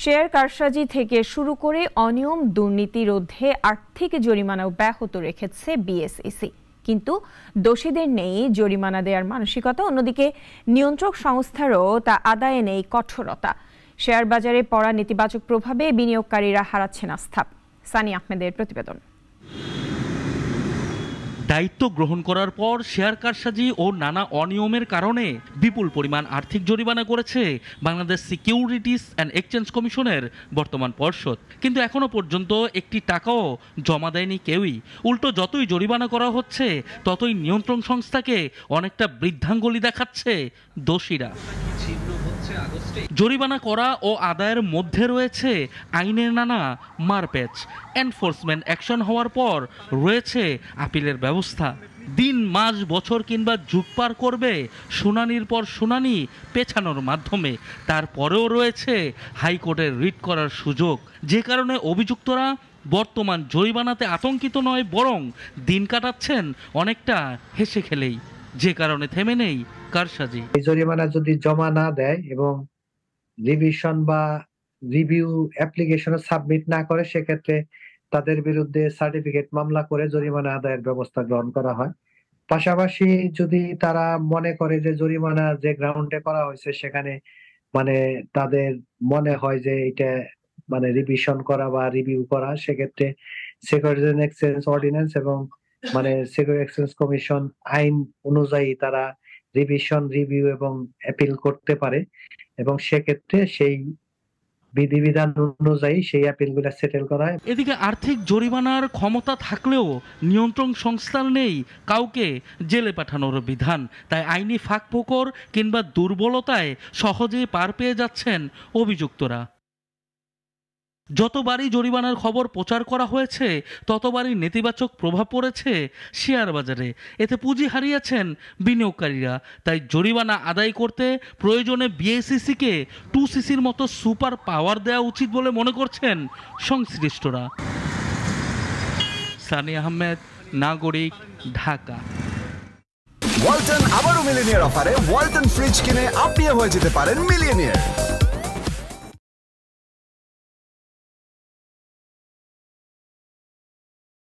Share কারসাজি থেকে শুরু করে অনিয়ম দুর্নীতি রোধে আর্থিক জরিমানাও ব্যাহত রেখেছে বিএসইসি। কিন্তু দোষীদের নেই জরিমানা দেওয়ার মানসিকতা, অন্যদিকে নিয়ন্ত্রক সংস্থারও তা আদায়ে নেই কঠোরতা। শেয়ার বাজারে পড়া নেতিবাচক প্রভাবে বিনিয়োগকারীরা হারাচ্ছেন আস্থা। সানি আহমেদের প্রতিবেদন। দায়িত্ব গ্রহণ করার পর শেয়ার কারসাজি ও নানা অনিয়মের কারণে বিপুল পরিমাণ আর্থিক জরিমানা করেছে বাংলাদেশ সিকিউরিটিজ অ্যান্ড এক্সচেঞ্জ কমিশনের বর্তমান পর্ষদ। কিন্তু এখনো পর্যন্ত একটি টাকাও জমা দেয়নি কেউই। উল্টো যতই জরিমানা করা হচ্ছে ততই নিয়ন্ত্রণ সংস্থাকে অনেকটা বৃদ্ধাঙ্গুলি দেখাচ্ছে দোষীরা। জরিমানা করা ও আদায়ের মধ্যে রয়েছে আইনের নানা মারপ্যাচ। এনফোর্সমেন্ট অ্যাকশন হওয়ার পর রয়েছে আপিলের ব্যবস্থা। দিন, মাস, বছর কিংবা যুগ পার করবে শুনানির পর শুনানি পেছানোর মাধ্যমে। তারপরেও রয়েছে হাইকোর্টের রিট করার সুযোগ, যে কারণে অভিযুক্তরা বর্তমান জরিমানাতে আতঙ্কিত নয়, বরং দিন কাটাচ্ছেন অনেকটা হেসে খেলেই, যে কারণে থেমে নেই কারসাজি। এই জরিমানা যদি জমা না দেয় এবং রিভিশন বা রিভিউ অ্যাপ্লিকেশন সাবমিট না করে, সেক্ষেত্রে তাদের বিরুদ্ধে সার্টিফিকেট মামলা করে জরিমানা আদায়ের ব্যবস্থা গ্রহণ করা হয়। পাশাপাশি যদি তারা মনে করে যে জরিমানা যে গ্রাউন্ডে করা হয়েছে সেখানে তাদের মনে হয় যে এটা রিভিশন করা বা রিভিউ করা, সেক্ষেত্রে সিকিউরিটিজ এন্ড এক্সচেঞ্জ অর্ডিন্যান্স এবং সিকিউরিটি এক্সচেঞ্জ কমিশন আইন অনুযায়ী তারা রিভিশন, রিভিউ এবং অ্যাপিল করতে পারে এবং সেক্ষেত্রে সেই বিধিবিধান অনুযায়ী সেই অ্যাপিলগুলো সেটেল করা হয়। এদিকে আর্থিক জরিমানার ক্ষমতা থাকলেও নিয়ন্ত্রণ সংস্থার নেই কাউকে জেলে পাঠানোর বিধান। তাই আইনি ফাঁকফোকর কিংবা দুর্বলতায় সহজেই পার পেয়ে যাচ্ছেন অভিযুক্তরা। যতবারই জরিমানার খবর প্রচার করা হয়েছে ততবারই নেতিবাচক প্রভাব পড়েছে শেয়ার বাজারে। এতে পুঁজি হারিয়েছেন বিনিয়োগকারীরা। তাই জরিমানা আদায় করতে প্রয়োজনে বিএসইসিকে 2সিসির মতো সুপার পাওয়ার দেওয়া উচিত বলে মনে করছেন সংশ্লিষ্টরা। সানি আহমেদ, নাগরিক, ঢাকা। ওয়ালটন আবারও মিলিনিয়ার অফারে ওয়ালটন ফ্রিজ কিনে আপনিও হয়ে যেতে পারেন মিলিয়নিয়ার।